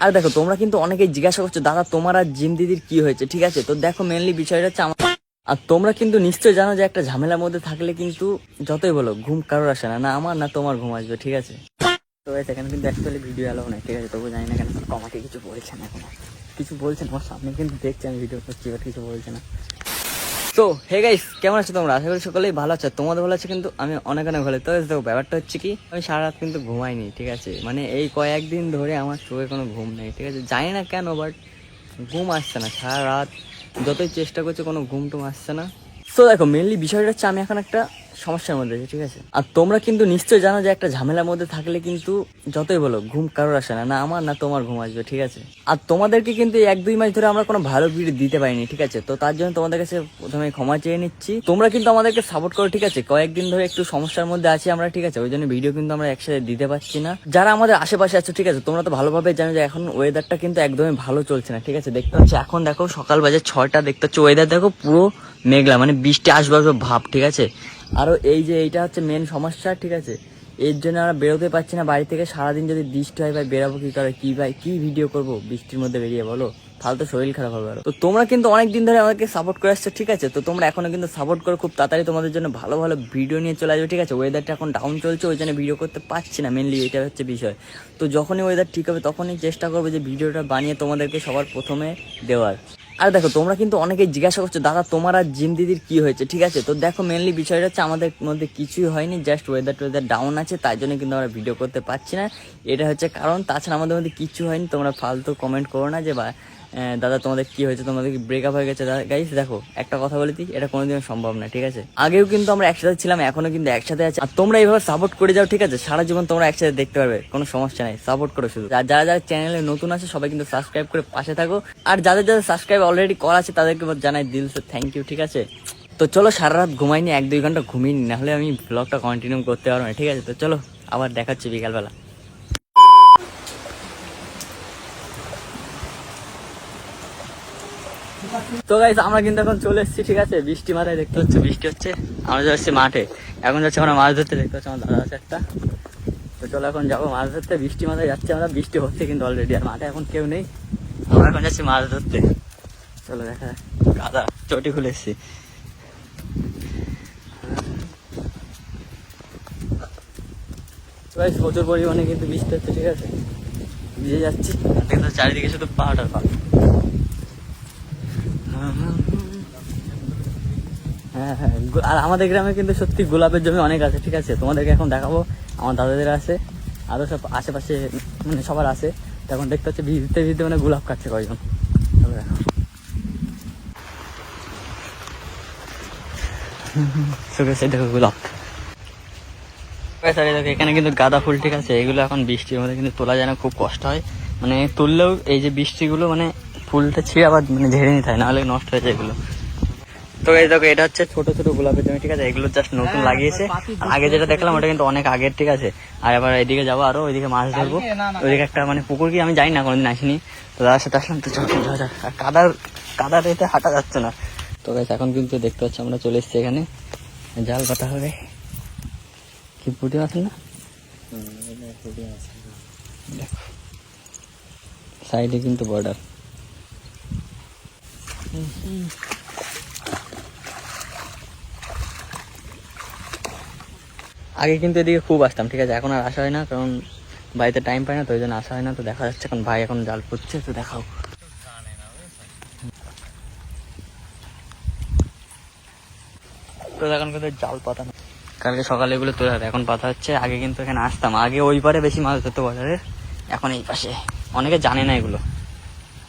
আর দেখো তোমরা কিন্তু অনেকেই জিজ্ঞাসা করছো দাদা তোমার আর জিম দিদির কি হয়েছে, ঠিক আছে? তো দেখো মেনলি বিষয়টা হচ্ছে আর তোমরা কিন্তু নিশ্চয় জানো যে একটা ঝামেলার মধ্যে থাকলে কিন্তু যতই বলো ঘুম কারোর আসে না, না আমার না তোমার ঘুম আসবে, ঠিক আছে? তো এখানে কিন্তু অ্যাকচুয়ালি ভিডিও অ্যালাউ নাই, ঠিক আছে? তবু জানি না কেন আমাকে কিছু বলছে না, এখন কিছু বলছে না, আমার সামনে কিন্তু দেখছি আমি ভিডিও করছি, বাট কিছু বলছে না। তো হে গাইস, কেমন আছো তোমরা? আশা করি সকলেই ভালো আছে, তোমাদের ভালো আছে, কিন্তু আমি অনেক অনেক ভালো। তো দেখো ব্যাপারটা হচ্ছে কি, আমি সারা রাত কিন্তু ঘুমাইনি, ঠিক আছে? মানে এই কয়েকদিন ধরে আমার চোখে কোনো ঘুম নেই, ঠিক আছে? জানি না কেন, বাট ঘুম আসছে না সারা রাত, যতই চেষ্টা করছি কোনো ঘুম টুম আসছে না। তো দেখো মেনলি বিষয়টা হচ্ছে আমি এখন একটা সমস্যার মধ্যে আছি, ঠিক আছে? আর তোমরা কিন্তু নিশ্চয় জানো যে একটা ঝামেলার মধ্যে থাকলে কিন্তু যতই বলো ঘুম কারোর আসে না, না আমার না তোমার ঘুম আসবে, ঠিক আছে? আর তোমাদেরকে কিন্তু এই 1-2 মাস ধরে আমরা কোনো ভালো ভিডিও দিতে পারিনি, ঠিক আছে? তো তার জন্য তোমাদের কাছে প্রথমে ক্ষমা চেয়ে নিচ্ছি। তোমরা কিন্তু আমাদেরকে সাপোর্ট করো, ঠিক আছে? কয়েকদিন ধরে একটু সমস্যার মধ্যে আছি আমরা, ঠিক আছে? ওই জন্য ভিডিও কিন্তু আমরা একসাথে দিতে পারছি না। যারা আমাদের আশেপাশে আছো, ঠিক আছে, তোমরা তো ভালোভাবে জানো যে এখন ওয়েদারটা কিন্তু একদমই ভালো চলছে না, ঠিক আছে? দেখতে হচ্ছে এখন দেখো সকাল বাজে 6টা, দেখতে হচ্ছে ওয়েদার দেখো পুরো মেঘলা, মানে বৃষ্টি আসবে আসবে ভাব, ঠিক আছে? আরও এই যে এইটা হচ্ছে মেন সমস্যা, ঠিক আছে? এর জন্য আমরা বেরোতে পারছি না বাড়ি থেকে। সারাদিন যদি বৃষ্টি হয় ভাই বেরাবো কি করে, কি ভাই কি ভিডিও করবো বৃষ্টির মধ্যে বেরিয়ে, বলো? তাহলে তো শরীর খারাপ হবে। তো তোমরা কিন্তু অনেক দিন ধরে আমাকে সাপোর্ট করে আসছো, ঠিক আছে? তো তোমরা এখনো কিন্তু সাপোর্ট করো, খুব তাড়াতাড়ি তোমাদের জন্য ভালো ভালো ভিডিও নিয়ে চলে আসবে, ঠিক আছে? ওয়েদারটা এখন ডাউন চলছে, ওই জন্য ভিডিও করতে পারছি না, মেনলি এটা হচ্ছে বিষয়। তো যখনই ওয়েদার ঠিক হবে তখনই চেষ্টা করবো যে ভিডিওটা বানিয়ে তোমাদেরকে সবার প্রথমে দেওয়ার। আর দেখো তোমরা কিন্তু অনেকেই জিজ্ঞাসা করছো দাদা তোমার আর জিম দিদির কি হয়েছে, ঠিক আছে? তো দেখো মেনলি বিষয়টা হচ্ছে আমাদের মধ্যে কিছুই হয়নি, জাস্ট ওয়েদার ডাউন আছে, তাই জন্য কিন্তু আমরা ভিডিও করতে পারছি না, এটা হচ্ছে কারণ। তাছাড়া আমাদের মধ্যে কিছু হয়নি, তোমরা ফালতু কমেন্ট করো না যে দাদা তোমাদের কি হয়েছে, তোমাদের কি ব্রেকআপ হয়ে গেছে। গাইস দেখো একটা কথা বলে দিই, এটা কোনোদিনও সম্ভব না, ঠিক আছে? আগেও কিন্তু আমরা একসাথে ছিলাম, এখনো কিন্তু একসাথে আছি। আর তোমরা এইভাবে সাপোর্ট করে যাও, ঠিক আছে? সারা জীবন তোমরা একসাথে দেখতে পারবে, কোনো সমস্যা নাই, সাপোর্ট করো শুধু। আর যারা যারা চ্যানেলে নতুন আছে সবাই কিন্তু সাবস্ক্রাইব করে পাশে থাকো, আর যাদের যাদের সাবস্ক্রাইব অলরেডি করা আছে তাদেরকে জানাই দিল সে থ্যাংক ইউ, ঠিক আছে? তো চলো সারা রাত ঘুমাইনি, 1-2 ঘন্টা ঘুমিয়ে না হলে আমি ব্লগটা কন্টিনিউ করতে পারবো না, ঠিক আছে? তো চলো আবার দেখাচ্ছি বিকালবেলা। তো গাইস আমরা কিন্তু এখন চলে এসেছি, ঠিক আছে? বৃষ্টি মাথায় দেখতে হচ্ছে, বৃষ্টি হচ্ছে, আমরা যাচ্ছি মাঠে। এখন যাচ্ছি আমরা মাছ ধরতে, দেখতে হচ্ছে আমার দাদা আছে একটা। তো চলো এখন যাবো মাছ ধরতে, বৃষ্টি মাথায় যাচ্ছি আমরা, বৃষ্টি হচ্ছে কিন্তু অলরেডি, আর মাঠে এখন কেউ নেই, আমরা এখন যাচ্ছি মাছ ধরতে। চলো দেখা, কাদা চটি খুলে এসছি। প্রচুর পরিমাণে কিন্তু বৃষ্টি হচ্ছে, ঠিক আছে? ভিজে যাচ্ছি, কিন্তু চারিদিকে শুধু পাহাড় আর পাহাড়। হ্যাঁ হ্যাঁ, আর আমাদের গ্রামে কিন্তু সত্যি গোলাপের জমি অনেক আছে, ঠিক আছে? তোমাদেরকে এখন দেখাবো, আমার দাদাদের আছে, আরও সব আশেপাশে মানে সবার আছে। তখন দেখতে হচ্ছে ভিজতে ভিজতে মানে গোলাপ কাটছে কয়জন, দেখো সেই দেখো গোলাপ। দেখো এখানে কিন্তু গাঁদা ফুল, ঠিক আছে? এগুলো এখন বৃষ্টির মধ্যে কিন্তু তোলা যায় না, খুব কষ্ট হয়, মানে তুললেও এই যে বৃষ্টিগুলো মানে ফুলটা ছিঁড়ে আবার মানে ঝেড়ে নিতে হয়, নাহলে নষ্ট হয়ে যায় এগুলো। তো এই দেখো এটা হচ্ছে ছোট ছোট গোলাপের জমি, ঠিক আছে? এগুলো জাস্ট নতুন লাগিয়েছে, আগে যেটা দেখলাম ওটা কিন্তু অনেক আগের, ঠিক আছে? আর এবার এদিকে যাবো, আরো ওইদিকে মাছ ধরবো, ওইদিকে একটা মানে পুকুর, কি আমি জানি না, কোনোদিন আসিনি। তো দাদার সাথে আসলাম, তো চল যাক। আর কাদার এতে হাঁটা যাচ্ছে না। তো গাইস এখন কিন্তু দেখতে পাচ্ছি আমরা চলে এসেছি এখানে, জাল পাতা হবে, কি পুঁটি মাছ না, দেখো সাইডে কিন্তু বর্ডার। আগে কিন্তু এদিকে খুব আসতাম, ঠিক আছে? এখন আর আসা হয় না, কারণ বাড়িতে টাইম পাই না, তো ওই জন্য আসা হয় না। তো দেখা যাচ্ছে এখন ভাই এখন জাল পুঁতছে, তো দেখাও। তো এখন কিন্তু জাল পাতা না, কালকে সকালে এগুলো তোলা হবে, এখন পাতা হচ্ছে। আগে কিন্তু এখানে আসতাম, আগে ওই পারে বেশি মাছ ধরতো বাজারে, এখন এই পাশে। অনেকে জানে না এগুলো।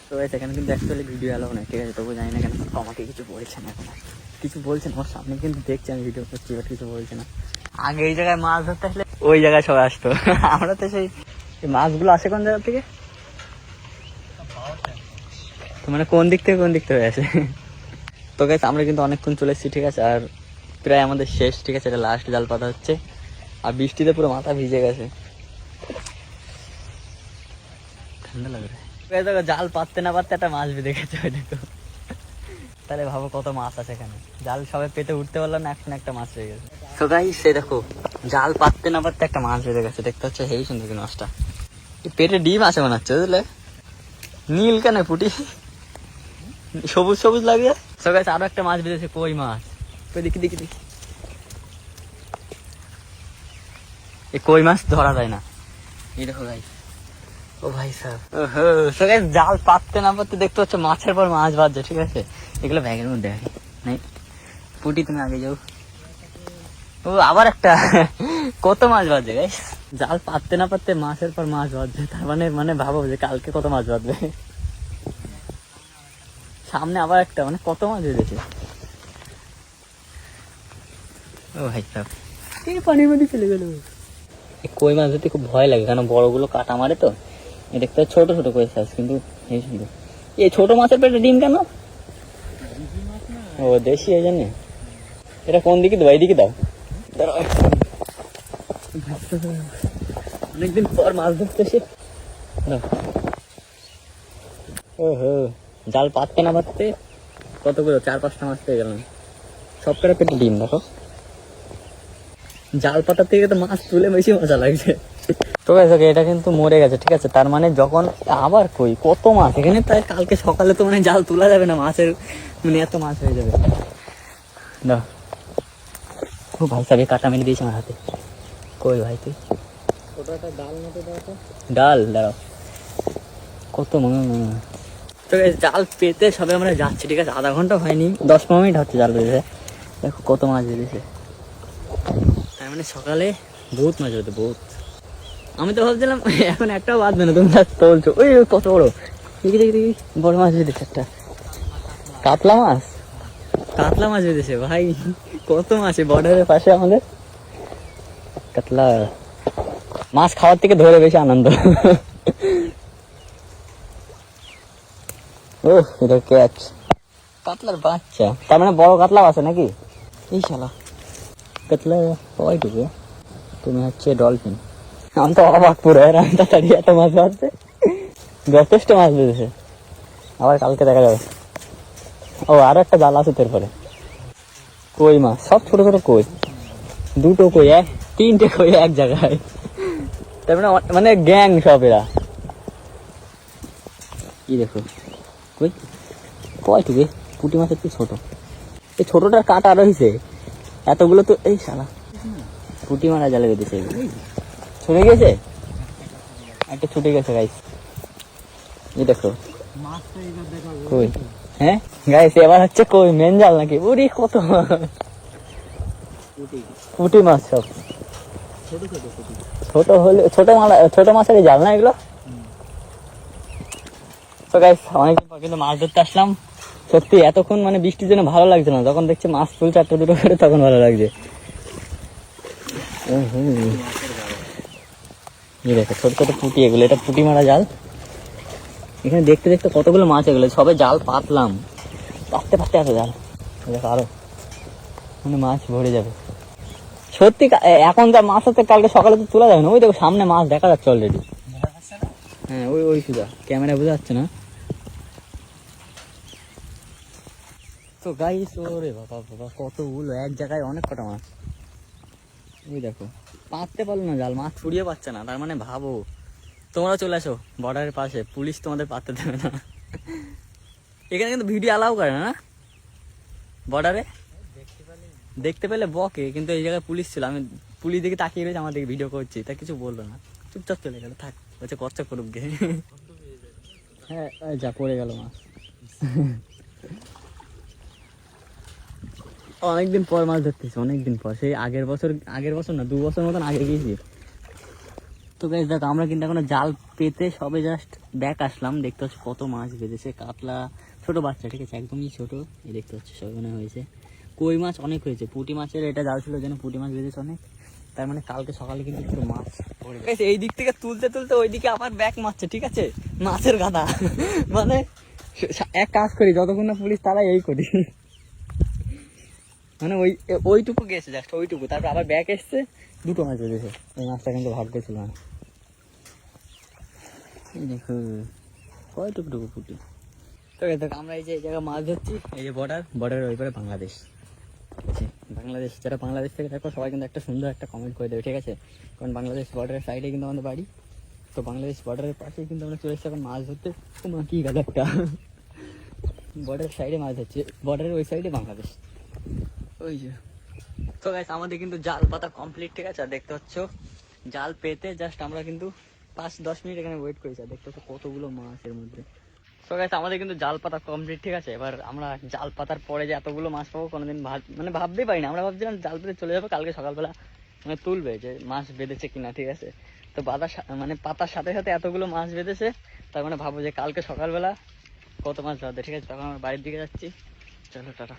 তো এখানে কিন্তু অ্যাকচুয়ালি ভিডিও অ্যালাউ নেই, ঠিক আছে? তবু জানি না কেন আমাকে কিছু বলছে না, এখন কিছু বলছে না, আমার সামনে কিন্তু দেখছি আমি ভিডিও করছি, বাট কিছু বলছে না। আগে এই জায়গায় মাছ ধরতে আসলে ওই জায়গায় সবাই আসতো, আমরা তো সেই মাছগুলো আসে কোন জায়গা থেকে, তো মানে কোন দিক থেকে হয়ে আসে। তো গাইস আমরা কিন্তু অনেকক্ষণ চলে এসেছি, ঠিক আছে? আর প্রায় আমাদের শেষ, ঠিক আছে? এটা লাস্ট জাল পাতা হচ্ছে, আর বৃষ্টিতে পুরো মাথা ভিজে গেছে, ঠান্ডা লাগে। দেখো জাল পাততে না পাততে একটা মাছ বেঁধে গেছে, ওই দেখো। তাহলে ভাবো কত মাছ আছে এখানে, জাল সবাই পেতে উঠতে পারলো না, এখন একটা মাছ হয়ে গেছে। তো গাইস সে দেখো জাল পাততে না পাততে একটা মাছ বেঁধে গেছে, দেখতে হচ্ছে হেই সুন্দর কি মাছটা, পেটে ডিম আছে মনে হচ্ছে, বুঝলে? নীল কেন পুটি, সবুজ সবুজ লাগে। সো গাইস আরো একটা মাছ বেঁধেছে, কই মাছ। দেখি দেখি দেখি, এই কই মাছ ধরা যায় না। এই দেখো গাইস, ও ভাই সাহেব, সো গাইস জাল পাততে না পাততে দেখতে হচ্ছে মাছের পর মাছ বাজছে, ঠিক আছে। এগুলো ব্যাগের মধ্যে নেই। পুটি তুমি আগে যাও। ও আবার একটা, কত মাছ বাজে গাইস, জাল পাততে না পাততে মাছের পর মাছ বাজছে। তার মানে ভাবো যে কালকে কত মাছ বাজবে। সামনে আবার একটা, মানে কত মাছ বেঁধেছে। ও ভাই সাহেব, পানির মধ্যে চলে গেল। কই মাছ ধরতে খুব ভয় লাগে, কারণ বড়গুলো কাটা মারে তো। দেখতে ছোট ছোট কই সাইজ, কিন্তু এই ছোট মাছের পেটে ডিম কেন? ও দেশি, এই জন্য। এটা কোন দিকে দাও? এইদিকে দাও। অনেকদিন পর মাছ ধরতে এসে জাল পাততে না পাততে কতগুলো 4-5টা মাছ পেয়ে গেলাম, সবকটা পেটে ডিম। দেখো, জাল পাতার থেকে তো মাছ তুলে বেশি মজা লাগছে। তো এটা কিন্তু মরে গেছে, ঠিক আছে। তার মানে যখন আবার কই কত মাছ এখানে, তাই কালকে সকালে তো মানে জাল তোলা যাবে না, মাছের মানে এত মাছ হয়ে যাবে। না ও ভাই সাহেব, কাটা মেরে দিয়েছে আমার হাতে। কই ভাই তুই, ডাল মতো ডাল দাঁড়াও, কত মনে। তো জাল পেতে সবে আমরা যাচ্ছি, ঠিক আছে। আধা ঘন্টা হয়নি, 10-15 মিনিট হচ্ছে জাল পেতে। দেখো কত মাছ বেরিয়েছে। তার মানে সকালে বহুত মাছ হতো, বহুত। আমি তো ভাবছিলাম এখন একটাও বাঁধবে না, তুমি তোলছো। ওই কত বড়, দেখি দেখি দেখি, বড় মাছ বেঁধেছে একটা, কাতলা মাছ। কাতলা মাছ বেঁধেছে ভাই, কত মাছ বর্ডারের পাশে আমাদের। কাতলা মাছ খাওয়ার থেকে ধরে বেশি আনন্দ। ও এটা ক্যাচ, কাতলার বাচ্চা। তার মানে বড় কাতলা আছে নাকি? এই শালা কাতলা ওইটুকু, তুমি হচ্ছে ডলফিন। আমি তো অবাক পুরো, আমি তাড়াতাড়ি এত মাছ বাঁধছে, যথেষ্ট মাছ বেঁধেছে। আবার কালকে দেখা যাবে। ও আরো একটা জাল আছে তোর পরে। কই মাছ, সব ছোট ছোট কই, দুটো কই, 3টে কই এক জায়গায়। তার মানে গ্যাং সব এরা। কি দেখো কই, কয়টুকু পুঁটি মাছের কি ছোট, এই ছোটটার কাটা রয়েছে এতগুলো তো। এই শালা পুঁটি মারা জালে বেঁধেছে, ছুটে গেছে একটা, ছুটে গেছে গাইস। এই দেখো কই, হ্যাঁ গাইস এবার হচ্ছে কই মেন জাল নাকি? উরি কত পুঁটি মাছ, সব ছোট হলে ছোট মাছের জাল না এগুলো। তো গাইস অনেকদিন পর কিন্তু মাছ ধরতে আসলাম। সত্যি এতক্ষণ মানে বৃষ্টির জন্য ভালো লাগছে না, যখন দেখছি মাছ তুলছে একটা দুটো করে তখন ভালো লাগছে। দেখো ছোট ছোট পুঁটি এগুলো, এটা পুঁটি মারা জাল। এখানে দেখতে দেখতে কতগুলো মাছ, এগুলো সবে জাল পাতলাম, পাততে পাততে এত জাল। দেখো আরো মানে মাছ ভরে যাবে সত্যি। এখন যা মাছ হচ্ছে কালকে সকালে তো তোলা যাবে না। ওই দেখো সামনে মাছ দেখা যাচ্ছে অলরেডি। হ্যাঁ ওই ওই সুদা, ক্যামেরা বোঝা যাচ্ছে না তো গাইস। ওরে বাবা বাবা, কতগুলো এক জায়গায়, অনেক কটা মাছ। ওই দেখো পাততে পারলো না জাল, মাছ ছুড়িয়ে পাচ্ছে না। তার মানে ভাবো, তোমরা চলে আসো বর্ডারের পাশে, পুলিশ তোমাদের পাততে দেবে না। এখানে কিন্তু ভিডিও অ্যালাউ করে না বর্ডারে, দেখতে পেলে বকে। কিন্তু এই জায়গায় পুলিশ ছিল, আমি পুলিশ দিকে তাকিয়ে রয়েছে, আমার দিকে ভিডিও করছি, তা কিছু বললো না, চুপচাপ চলে গেল। থাক বলছে কষ্ট করুক গে। হ্যাঁ যা পড়ে গেল মাছ। অনেকদিন পর মাছ ধরতেছি, অনেকদিন পর। সেই আগের বছর না 2 বছর মতন আগে গিয়েছি। তো গাইস দেখো আমরা কিন্তু এখনো জাল পেতে সবে জাস্ট ব্যাক আসলাম। দেখতে হচ্ছে কত মাছ বেঁধেছে, কাতলা ছোট বাচ্চা, ঠিক আছে, একদমই ছোট। এই দেখতে হচ্ছে সব মনে হয়েছে। কই মাছ অনেক হয়েছে, পুঁটি মাছের এটা জাল ছিল যেন পুঁটি মাছ বেঁধেছে অনেক। তার মানে কালকে সকালে কিন্তু পুরো মাছ পড়ে গেছে। এই দিক থেকে তুলতে তুলতে ওইদিকে আবার ব্যাক মারছে, ঠিক আছে, মাছের গাদা। মানে এক কাজ করি, যতক্ষণ না পুলিশ তারা এই করি, মানে ওইটুকু গেছে জাস্ট ওইটুকু, তারপর আবার ব্যাক এসছে, 2টো মাছ বেঁধেছে। এই মাছটা কিন্তু ভাগ্য ছিল না। দেখো কয়টুকু পুঁটি। তো দেখো আমরা এই যে জায়গায় মাছ ধরছি, এই যে বর্ডারের ওই পারে বাংলাদেশ। বাংলাদেশ, যারা বাংলাদেশ থেকে দেখো সবাই কিন্তু একটা সুন্দর একটা কমেন্ট করে দেবে, ঠিক আছে, কারণ বাংলাদেশ বর্ডারের সাইডে কিন্তু আমাদের বাড়ি। তো তো বাংলাদেশ বর্ডারের পাশে কিন্তু আমরা চলে এসেছি এখন মাছ ধরতে। তোমার কি গেল একটা বর্ডারের সাইডে মাছ ধরছে, বর্ডারের ওই সাইডে বাংলাদেশ। ওই যে তো গাইস আমাদের কিন্তু জাল পাতা কমপ্লিট, ঠিক আছে? আর দেখতে পাচ্ছ জাল পেতে জাস্ট আমরা কিন্তু 5-10 মিনিট এখানে ওয়েট করেছি। আর দেখতে পাচ্ছ কতগুলো মাছ এর মধ্যে। তো গাইস আমাদের কিন্তু জাল পাতা কমপ্লিট, ঠিক আছে? এবার আমরা জাল পাতার পরে যে এতগুলো মাছ পাবো কোনোদিন মানে ভাবতেই পারি না। আমরা ভাবছিলাম জাল পেতে চলে যাবো, কালকে সকালবেলা মানে তুলবে যে মাছ বেঁধেছে কিনা, ঠিক আছে? তো মানে পাতার সাথে সাথে এতগুলো মাছ বেঁধেছে, তার মানে ভাবো যে কালকে সকালবেলা কত মাছ ধরবে, ঠিক আছে? তখন আমরা বাড়ির দিকে যাচ্ছি। চলো টাটা।